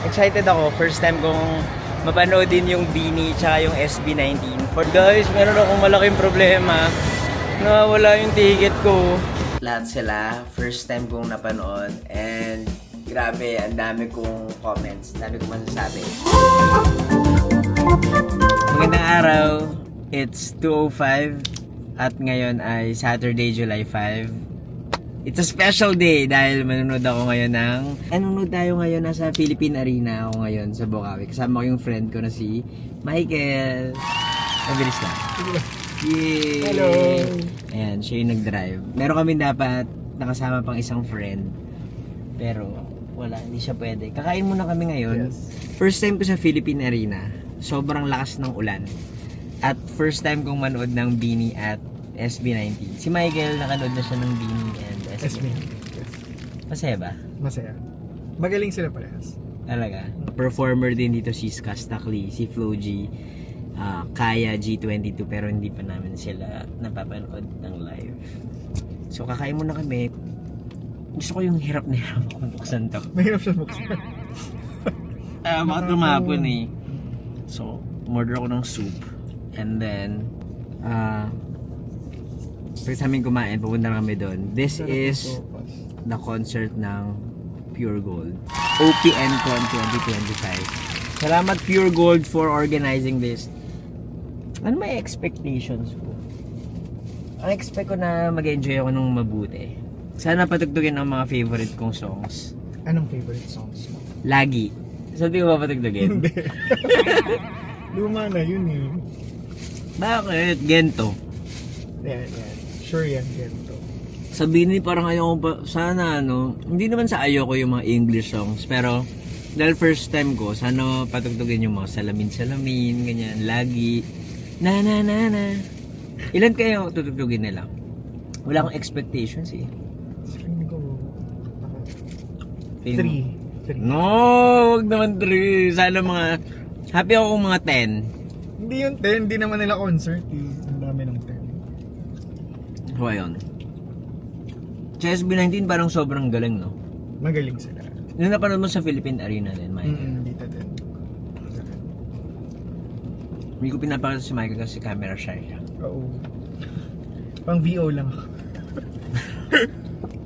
Excited ako. First time kong mapanood din yung Beanie tsaka yung SB19. For guys, meron akong malaking problema. Nawawala yung ticket ko. Lahat sila, first time kong napanood. And grabe, ang dami kong comments. Dami kong masasabi. Magandang araw. It's 2:05 at ngayon ay Saturday, July 5. It's a special day dahil manonood ako ngayon nanonood tayo ngayon nasa Philippine Arena ako ngayon sa Bukawi. Kasama ko yung friend ko na si Michael. Mabilis lang. Yay! Hello! Ayan, siya yung nag-drive. Meron kami dapat nakasama pang isang friend. Pero wala, hindi siya pwede. Kakain muna kami ngayon. Yes. First time ko sa Philippine Arena. Sobrang lakas ng ulan. At first time kong manood ng Beanie at SB19. Si Michael, nakanood na siya ng Beanie and SB19. Yes. Masaya ba? Masaya. Magaling sila parehas. Talaga. Performer din dito si Skastakli, si Flo G, Kaya G22, pero hindi pa namin sila napapanood ng live. So kakain muna kami. Gusto ko yung hirap na hirap kung buksan to. Mahirap siya buksan. Mga tumapon eh. So, order ako ng soup. And then, pagkatapos namin kumain, pupunta kami doon. This is the concert ng Pure Gold. OPNCon 2025. Salamat Pure Gold for organizing this. Ano may expectations ko? Ang expect ko na mag-enjoy ako ng mabuti. Sana patugtugin ang mga favorite kong songs. Anong favorite songs mo? Lagi. Sabi ko ba patugtugin? Hindi. Luma na yun eh. Bakit? Gento. Yan. Sure yan, ganito. Sabihin ni parang ayoko pa, sana hindi naman sa ayoko yung mga English songs, pero dahil first time ko, sana patugtugin yung mga salamin-salamin, ganyan, lagi, na. Ilan kayo tutugtugin nila? Wala akong expectations eh. Screen ko. Feeling- 3. No, wag naman 3. Sana mga, happy ako kung mga 10. Hindi yun 10, hindi naman nila concert eh. Ang dami ng 10. So ayun. Sa SB19 parang sobrang galing, no? Magaling sila. Nung napanood mo sa Philippine Arena din, Michael. Dito din. Hindi ko pinapakita si Michael kasi camera shy siya. Oo. Pang VO lang ako.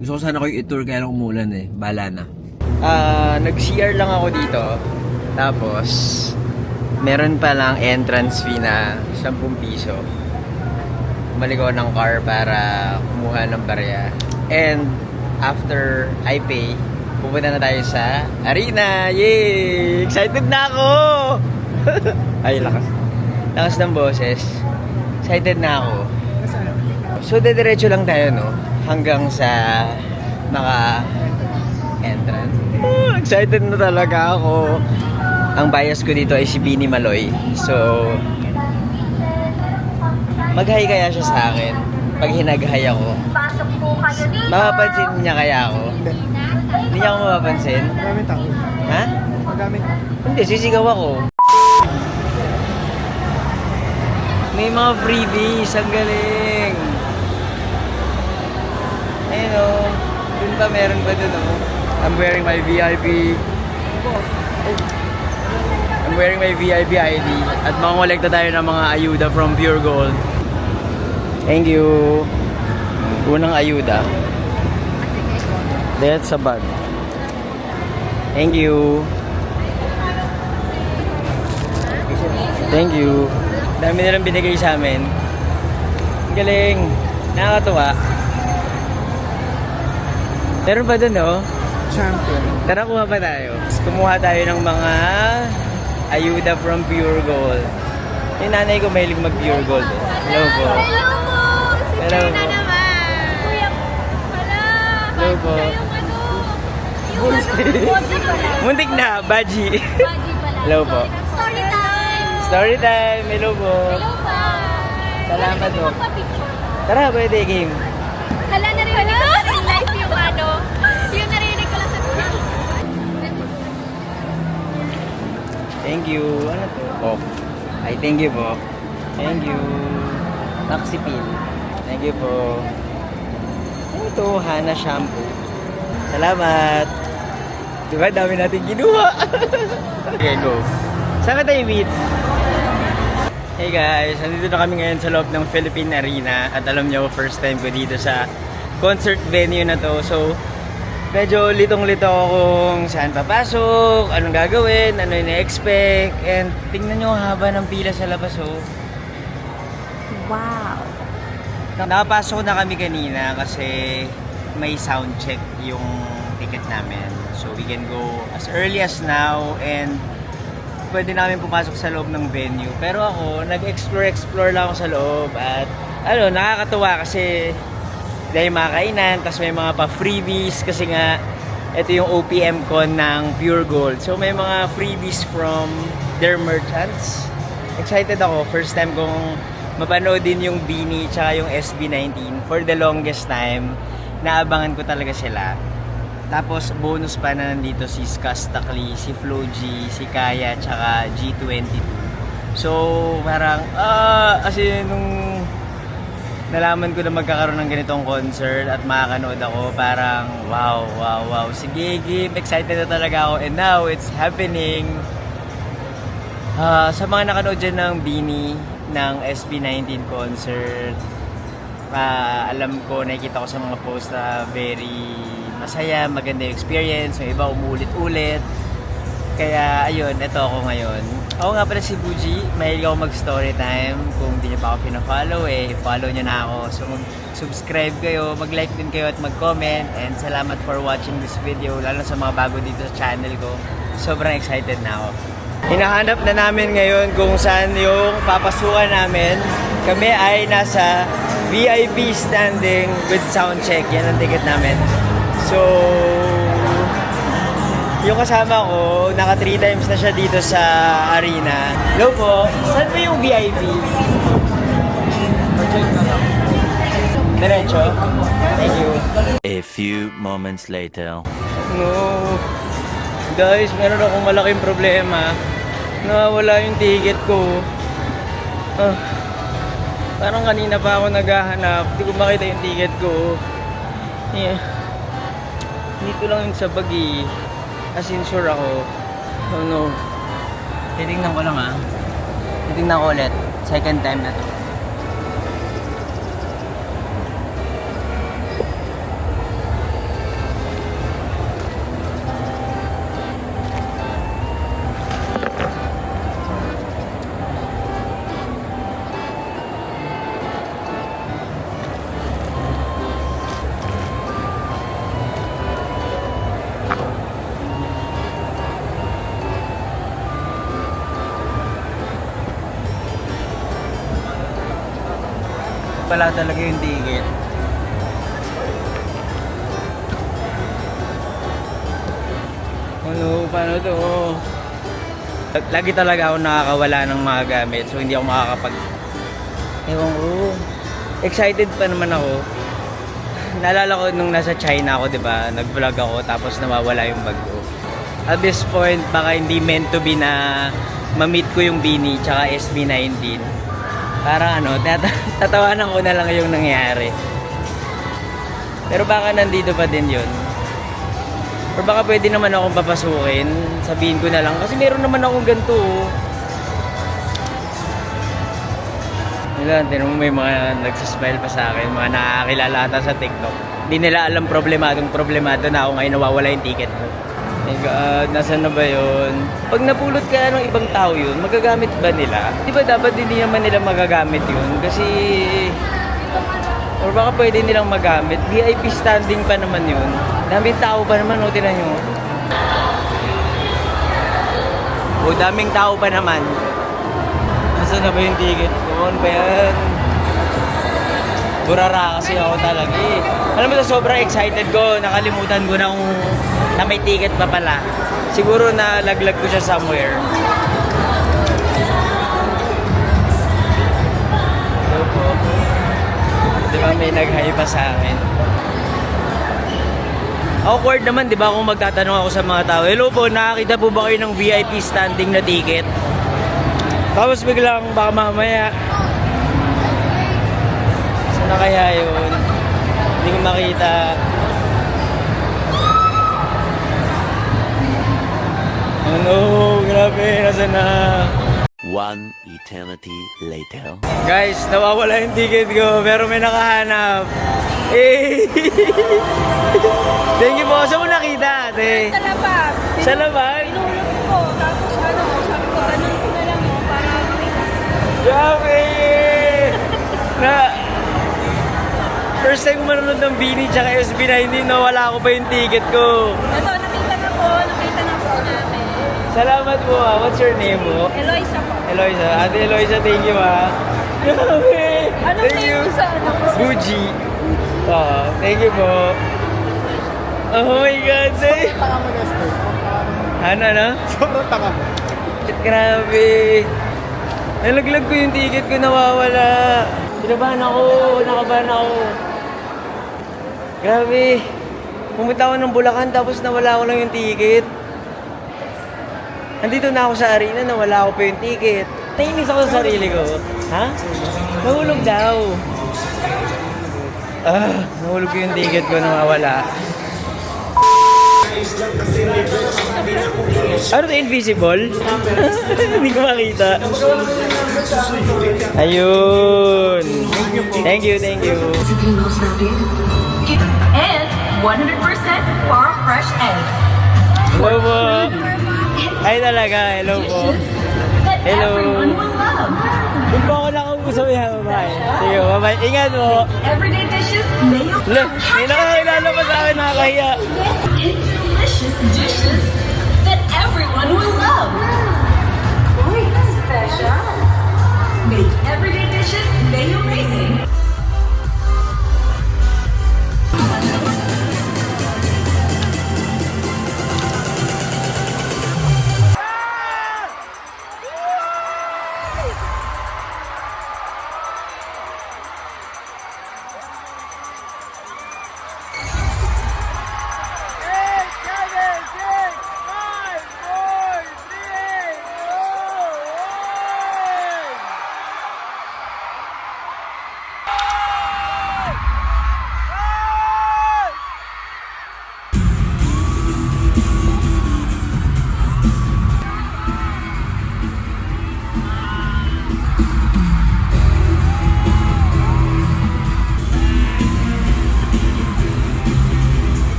Gusto ko sana kayo i-tour kaya lang umulan eh. Bala na. Nag-CR lang ako dito. Tapos, meron pa lang entrance fee na 10 piso. Bumalik ako ng car para kumuha ng barya. And after I pay, pupunta na tayo sa arena. Yay! Excited na ako! Ay, lakas. Lakas ng boses. Excited na ako. So, dediretso lang tayo, no? Hanggang sa entrance. Oh, excited na talaga ako. Ang bias ko dito ay si Beanie Maloy. So, mag-hi kaya siya sa akin pag hinag-hi ako. Mapapansin niya kaya ako? Hindi niya ako mapapansin? Magamit ako. Ha? Magamit ako. Hindi, sisigaw ako. May mga freebies, ang galing. Ayun o, dun pa meron ba dun o? I'm wearing my VIP. I'm wearing my VIP ID. At mangolekta tayo ng mga ayuda from Pure Gold. Thank you. Unang ayuda. That's a bag. Thank you. Thank you. Dami nilang binigay sa amin. Galing. Nakakatuwa. Meron pa dun, no? Champion. Tara, kuha pa tayo. Kumuha tayo ng mga ayuda from Pure Gold. Yung nanay ko mahilig mag-Pure Gold. Eh. Hello po. Hello po! Hello Sister na po. naman! Kuya, hala! Hello po. Baji pala. Muntik na, Baji. Baji pala. Hello po. Story time! Story time. Hello po. Hello po! Salamat po. Magpa-picture. Tara, pwede game. Hala, narinig ko sa real life yung yung narinig ko lang sa Thank you. Ano to? Off. Ay, thank you po. Thank you. Taxipil. Thank you po. Ito, Hana shampoo. Salamat. Diba? Dami natin ginuha. Okay, go. Saan ka tayo meet? Hey guys, nandito na kami ngayon sa loob ng Philippine Arena. At alam nyo, first time ko dito sa concert venue na to. So, medyo litong-lito ako kung saan papasok, anong gagawin, ano yung na-expect. And tingnan nyo, haba ng pila sa labas, oh. Wow. Nakapasok na kami kanina kasi may sound check yung ticket namin. So we can go as early as now and pwede namin pumasok sa loob ng venue. Pero ako, nag-explore lang ako sa loob at nakakatuwa kasi dahil mga kainan, tapos may mga pa-freebies kasi nga ito yung OPM con ng Pure Gold. So may mga freebies from their merchants. Excited ako, first time kong mapanood din yung Beanie tsaka yung SB19 for the longest time. Naabangan ko talaga sila. Tapos bonus pa na nandito si Skastakli, si Flo G, si Kaya tsaka G22. So parang kasi nung nalaman ko na magkakaroon ng ganitong concert at makakanood ako, parang wow. Sige, game, excited na talaga ako and now it's happening. Sa mga nakanood dyan ng Beanie ng SB19 concert, alam ko, nakikita ko sa mga post na very masaya, maganda yung experience, yung iba umulit-ulit. Kaya ayun, eto ako ngayon. Ako nga pala si Buji, mahilig ako mag-story time. Kung di nyo pa ako pina-follow, follow nyo na ako. So mag-subscribe kayo, mag-like din kayo at mag-comment. And salamat for watching this video, lalo sa mga bago dito sa channel ko. Sobrang excited na ako. Hinahanap na namin ngayon kung saan yung papasukan namin. Kami ay nasa VIP standing with sound check. Yan ang ticket namin. So, yung kasama ko, naka 3 times na siya dito sa arena. Hello po, saan ba yung VIP? Diretso? Thank you. A few moments later. No. Guys, meron akong malaking problema. Nawawala yung ticket ko. Parang kanina pa ako naghahanap. Hindi ko makita yung ticket ko. Yeah. Dito lang yung sa bagi. As in sure ako. Oh no. Titignan ko lang Titignan ko ulit. Second time na to. Wala talaga yung ticket. Ano, paano to? Lagi talaga ako nakakawala ng mga gamit, so hindi ako makakapag... Ewan ko. Excited pa naman ako. Naalala ko nung nasa China ako, diba? Nag-vlog ako, tapos nawawala yung bag ko. At this point, baka hindi meant to be na ma-meet ko yung Beanie tsaka SB19. Parang tatawanan ko na lang yung nangyari. Pero baka nandito pa din yun. Or baka pwede naman akong papasukin. Sabihin ko na lang. Kasi meron naman akong ganito. Tinan mo, may mga nagsismile pa sa akin. Mga nakakilala ata sa TikTok. Hindi nila alam problemado na ako ngayon nawawala yung ticket ko. My God, nasaan na ba yun? Pag napulot ka ng ibang tao yun, magagamit ba nila? Di ba dapat hindi naman nila magagamit yun? Kasi... Or baka pwede nilang magamit. VIP standing pa naman yun. Daming tao pa naman, o tinan nyo. O daming tao pa naman. Nasaan na ba yung ticket ko? Ano ba yan? Burara kasi ako talaga eh. Alam mo, sobrang excited ko. Nakalimutan ko na kung na may ticket pa pala. Siguro na laglag ko siya somewhere. Diba may nag-hi pa sa akin. Awkward naman, diba, kung magtatanong ako sa mga tao, hello po, nakakita po ba kayo ng VIP standing na ticket? Tapos biglang baka mamaya, saan na kaya yun? Hindi ko makita. Ano, grabe, nasa na. One eternity later. Guys, nawawala yung ticket ko, pero may nakahanap. Eh! Thank you po. Saan mo nakita, ate? Sa labas. Sa labas? Pinulog ko. Tapos sabi ko, ganun ko na lang mo para makita. Grabe! Na, first time ko manonood ng Bini tsaka SB19, nawala ko pa yung ticket ko. Ito, nakita na po namin. Salamat po ah. What's your name po? Eloisa po. Eloisa. Ate Eloisa, thank you ah. Grabe! Anong Thank you. name mo sa Gucci. Thank you po. Oh my God, eh. Tanga mo, Nestor. Ano? Sobrang tanga mo. Grabe. Nalaglag ko yung ticket ko, nawawala. Kinabahan ako, nakabahan ako. Grabe. Pumunta ako ng Bulacan tapos nawala ko lang yung ticket. Andito na ako sa arena, nawala ko pa yung ticket. Nainis ako sa sarili ko. Ha? Nahulog daw. Nahulog ko yung ticket ko, nawawala. Ano to, invisible? Hindi ko makita. Ayun. Thank you. And 100% farm fresh eggs. Hello po. Ay talaga, hello po. That Hello. everyone will love. Doon po ako nakausap yan, bye. Sige, bye. Ingat mo. Everyday dishes, mayo. Look, may nakakilala pa sa akin, nakakahiya. And delicious dishes that everyone will love. Uy, special. Make everyday dishes mayo amazing.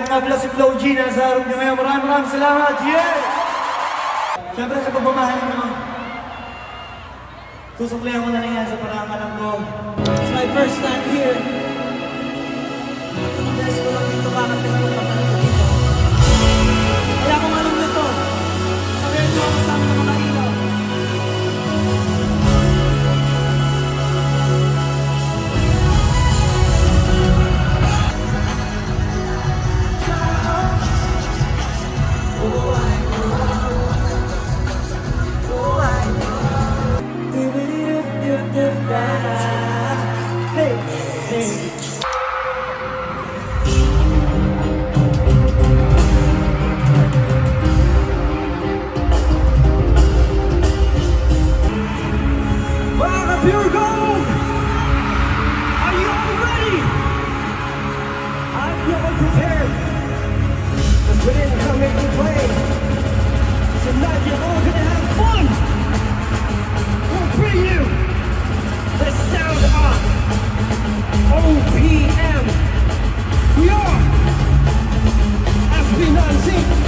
Nabla si Flo G na sa harap niyo ngayon. Maraming salamat. Yeah! Siyempre sa pagmamahal niyo, susuklihan ko na rin yan sa parangalan ko. It's my first time here. Ang best ko lang dito kakating ng pagkakas dito. Kaya kung alam nito, sabihin niyo ako sa amin ng mga ilaw. Pure Gold! Are you all ready? I feel unprepared. Cause we didn't come here to play. Tonight you're all gonna have fun. We'll bring you the sound of OPM. We are SB19.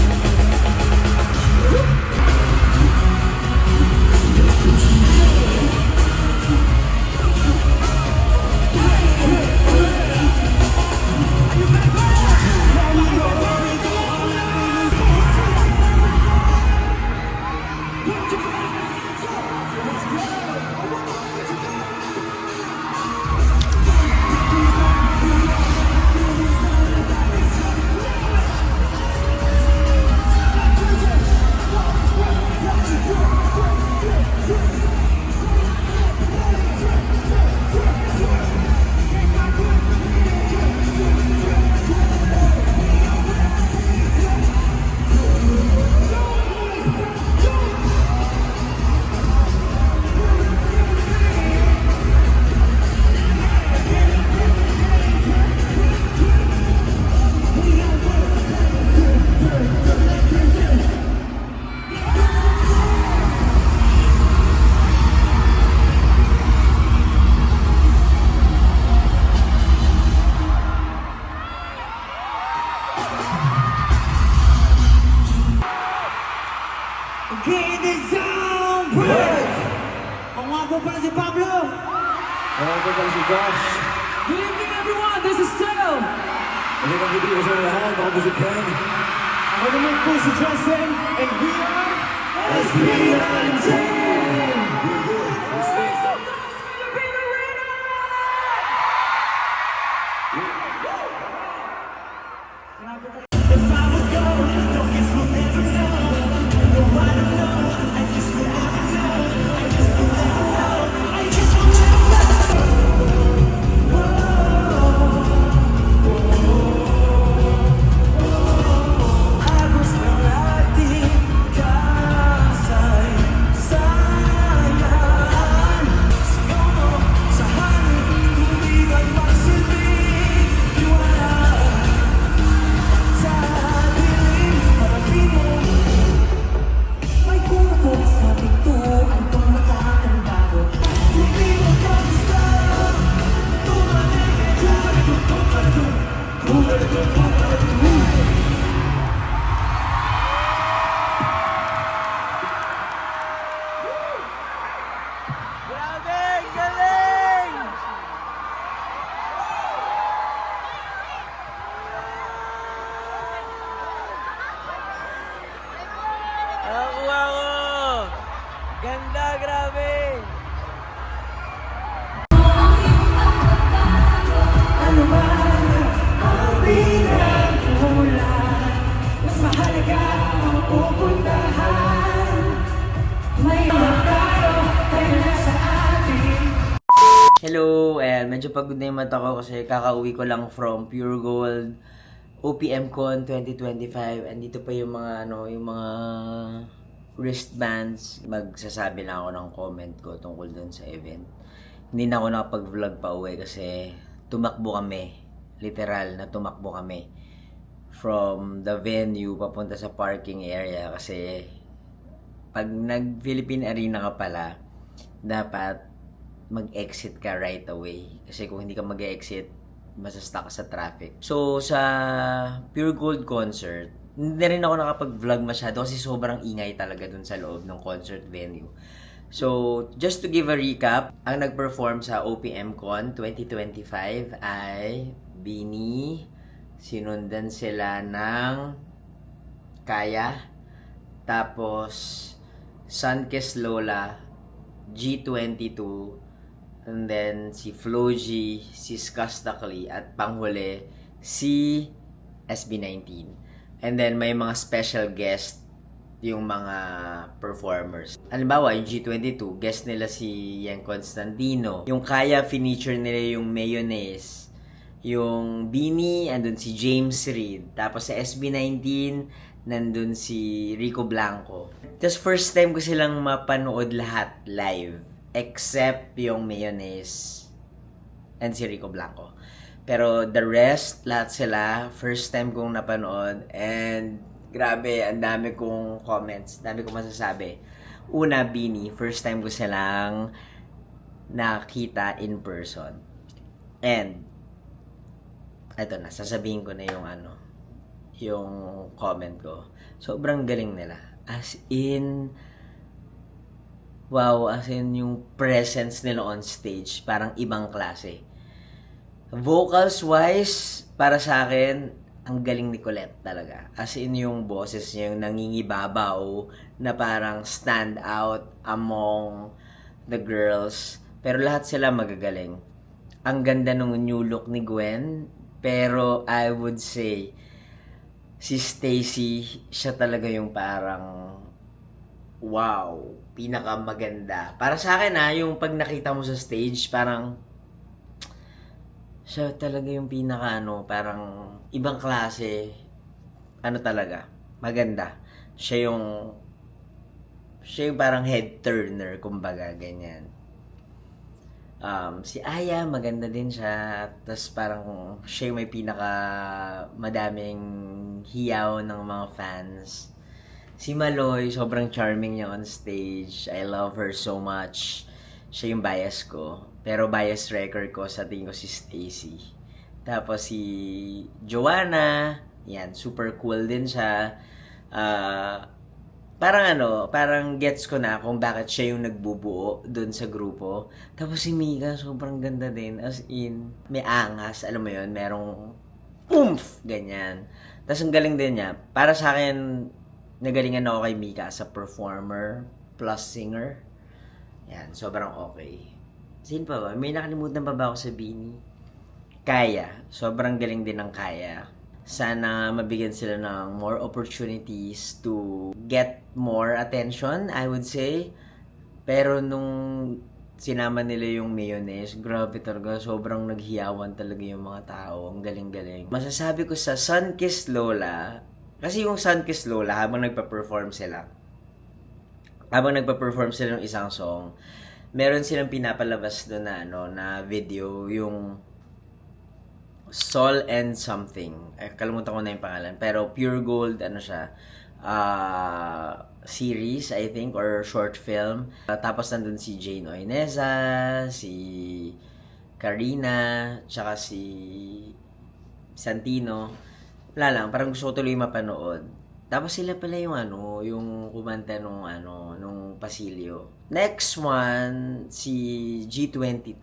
Get it down, break! Ang nga po pala si Pablo. Ang nga po pala si Josh. Good evening everyone, this is Teo. Magandang gabi ko sa lahat, ako po si Ken. Ako naman po si Justin, and we are SB19! Nakakuha ko! Ganda, grabe! Ano man ang pinagmulan, mas mahalaga ang pupuntahan. May tayo, tayo na sa atin. Hello, and medyo pagod na yung mata ko kasi kakauwi ko lang from Pure Gold OPM Con 2025, and dito pa yung mga yung mga wristbands. Magsasabi lang ako ng comment ko tungkol dun sa event. Hindi na ako nakapag-vlog pa uwi kasi tumakbo kami, literal na tumakbo kami from the venue papunta sa parking area kasi pag nag-Philippine Arena ka pala, dapat mag-exit ka right away. Kasi kung hindi ka mag-exit, masastuck ka sa traffic. So, sa Pure Gold concert, hindi rin ako nakapag-vlog masyado kasi sobrang ingay talaga dun sa loob ng concert venue. So, just to give a recap, ang nag-perform sa OPM Con 2025 ay Bini, sinundan sila ng Kaya, tapos Sunkissed Lola, G22, and then si Floji, si Skastakli, at panghuli si SB19. And then may mga special guest yung mga performers. Halimbawa, yung G22, guest nila si Yang Constantino. Yung Kaya, feature nila yung Mayonnaise. Yung Bini, andun si James Reid. Tapos sa SB19, nandun si Rico Blanco. Tapos first time ko silang mapanood lahat live. except yung Mayonnaise and si Rico Blanco. Pero the rest, lahat sila, first time kong napanood, and grabe, ang dami kong comments, dami kong masasabi. Una, Beanie, first time ko silang nakita in person. And, eto na, sasabihin ko na yung yung comment ko. Sobrang galing nila. As in, wow, as in yung presence nila on stage, parang ibang klase. Vocals-wise, para sa akin, ang galing ni Colette talaga. As in yung boses niya, yung nangingibabaw, na parang stand out among the girls. Pero lahat sila magagaling. Ang ganda nung new look ni Gwen, pero I would say, si Stacy, siya talaga yung parang, wow, pinakamaganda. Para sa akin yung pag nakita mo sa stage, parang, siya talaga yung parang ibang klase, talaga, maganda. Siya yung parang head turner, kumbaga, ganyan. Si Aya, maganda din siya. Tapos parang siya yung may madaming hiyaw ng mga fans. Si Maloy, sobrang charming niya on stage. I love her so much. Siya yung bias ko. Pero bias record ko, sa tingin ko si Stacy. Tapos si Joanna, yan, super cool din siya. Parang gets ko na kung bakit siya yung nagbubuo dun sa grupo. Tapos si Mika, sobrang ganda din. As in, may angas, alam mo yun, merong oomph, ganyan. Tapos ang galing din niya. Para sa akin, nagalingan ako kay Mika as a performer plus singer. Yan, sobrang okay. Sino pa ba? May nakalimutan pa ba ako sa Beanie? Kaya. Sobrang galing din ng Kaya. Sana mabigyan sila ng more opportunities to get more attention, I would say. Pero nung sinama nila yung Mayonnaise, grabe talaga, sobrang naghiyawan talaga yung mga tao. Ang galing-galing. Masasabi ko sa Sunkissed Lola, kasi yung Sunkissed Lola, habang nagpa-perform sila ng isang song, meron silang pinapalabas doon na video, yung Soul and Something. Kalimutan ko na yung pangalan. Pero Pure Gold, siya, series, I think, or short film. Tapos nandun si Jane Oineza, si Karina, tsaka si Santino. Wala lang, parang gusto ko tuloy mapanood. Tapos sila pala yung yung kumanta nung Pasilyo. Next one, si G22.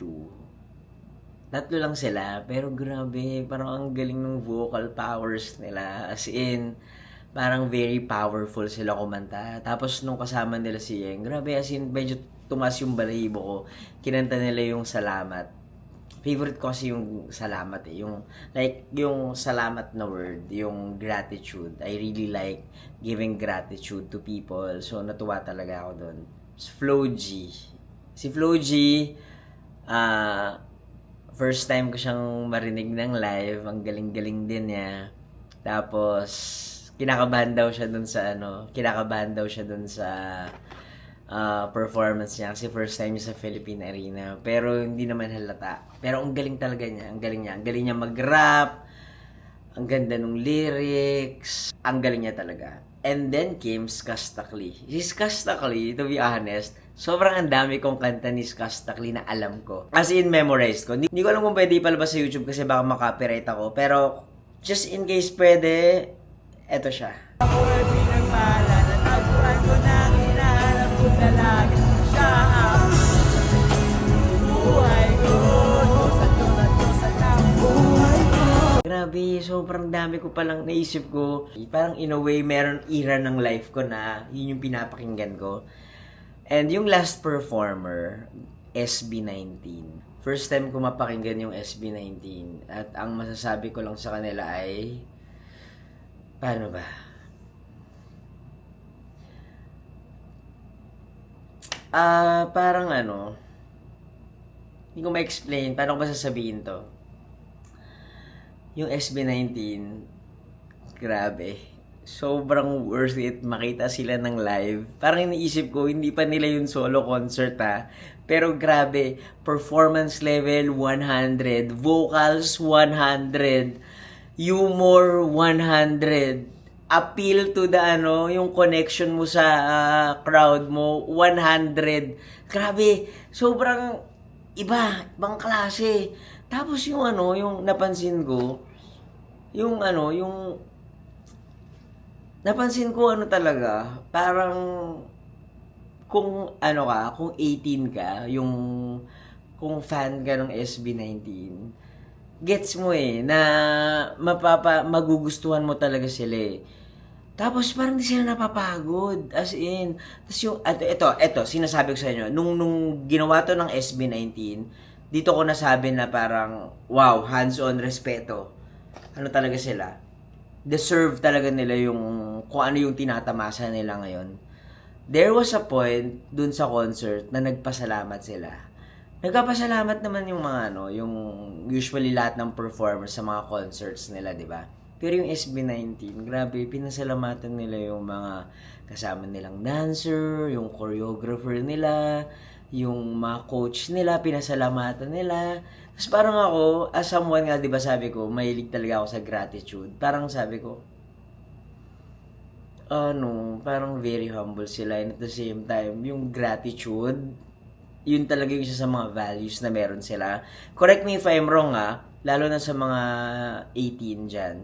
Tatlo lang sila, pero grabe, parang ang galing ng vocal powers nila. As in, parang very powerful sila kumanta. Tapos nung kasama nila si Yeng, grabe, as in, medyo tumas yung balahibo ko. Kinanta nila yung Salamat. Favorite ko kasi yung Salamat yung salamat na word, yung gratitude. I really like giving gratitude to people. So, natuwa talaga ako doon. Flo G. Si Flo G, first time ko siyang marinig ng live. Ang galing-galing din niya. Tapos, kinakabahan daw siya dun sa performance niya. Kasi first time niya sa Philippine Arena. Pero hindi naman halata. Pero ang galing talaga niya. Ang galing niya. Ang galing niya mag-rap. Ang ganda ng lyrics. Ang galing niya talaga. And then came Skastakli. Si Skastakli, to be honest, sobrang ang dami kong kanta ni Skastakli na alam ko. As in, memorized ko. Hindi ko alam kung pwede ipalabas sa YouTube kasi baka makapiright ako. Pero, just in case pwede, eto siya. Ako ay pinagmala na tagpuan ko nang hinahanap ko na lagi siya ang buhay ko. Sa buhay ko. Grabe, sobrang dami ko palang naisip ko. Parang in a way, meron era ng life ko na yun yung pinapakinggan ko. And yung last performer, SB19. First time ko mapakinggan yung SB19. At ang masasabi ko lang sa kanila ay, paano ba? Parang hindi ko ma-explain. Paano ko ba sasabihin to? Yung SB19, grabe. sobrang worth it makita sila ng live. Parang iniisip ko, hindi pa nila yung solo concert Pero grabe, performance level 100, vocals 100, humor 100, appeal to the yung connection mo sa crowd mo 100. Grabe, sobrang ibang klase. Tapos yung yung napansin ko, yung napansin ko talaga, parang kung kung 18 ka, kung fan ka ng SB19, gets mo na magugustuhan mo talaga sila Tapos parang di sila napapagod, as in. Tapos yung, eto, sinasabi ko sa inyo, nung ginawa to ng SB19, dito ko nasabi na parang, wow, hands-on respeto. Ano talaga sila? Deserve talaga nila kung ano yung tinatamasa nila ngayon. There was a point dun sa concert na nagpasalamat sila. Nagpapasalamat naman yung mga yung usually lahat ng performers sa mga concerts nila, di ba? Pero yung SB19, grabe, pinasalamatan nila yung mga kasama nilang dancer, yung choreographer nila, yung mga coach nila, pinasalamatan nila. Tapos parang ako, as someone nga, di ba sabi ko, mahilig talaga ako sa gratitude. Parang sabi ko, parang very humble sila. And at the same time, yung gratitude, yun talaga yung isa sa mga values na meron sila. Correct me if I'm wrong lalo na sa mga 18 dyan.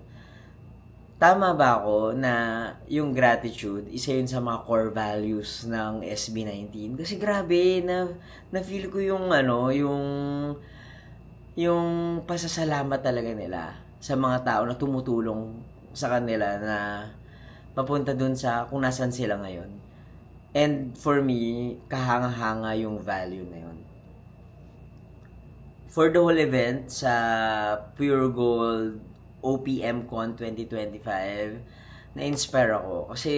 Tama ba ako na yung gratitude, isa yun sa mga core values ng SB19? Kasi grabe, na-feel ko yung pasasalamat talaga nila sa mga tao na tumutulong sa kanila na mapunta dun sa kung nasan sila ngayon. And for me, kahanga-hanga yung value na yun. For the whole event sa Pure Gold OPM Con 2025, na-inspire ako kasi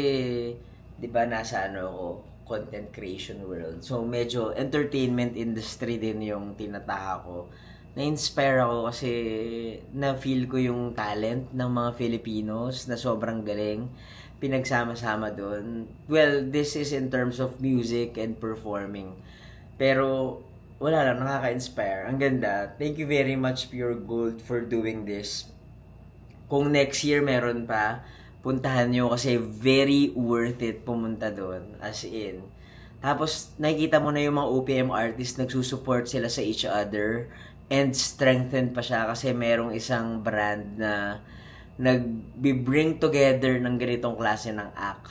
'di ba nasa ako, content creation world. So medyo entertainment industry din yung tinataha ko. Na-inspire ako kasi na-feel ko yung talent ng mga Filipinos na sobrang galing pinagsama-sama doon. Well, this is in terms of music and performing. Pero wala lang, nakaka-inspire. Ang ganda. Thank you very much Pure Gold for doing this. Kung next year meron pa, puntahan nyo kasi very worth it pumunta doon. As in. Tapos, nakikita mo na yung mga OPM artists, nagsusupport sila sa each other and strengthen pa siya kasi merong isang brand na nag-bring together ng ganitong klase ng act.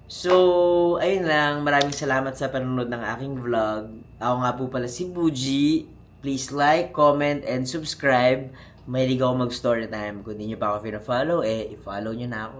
So, ayun lang. Maraming salamat sa panonood ng aking vlog. Ako nga po pala si Buji. Please like, comment, and subscribe. Mahilig ako mag-story time. Kung hindi nyo pa ako pina-follow, i-follow nyo na ako.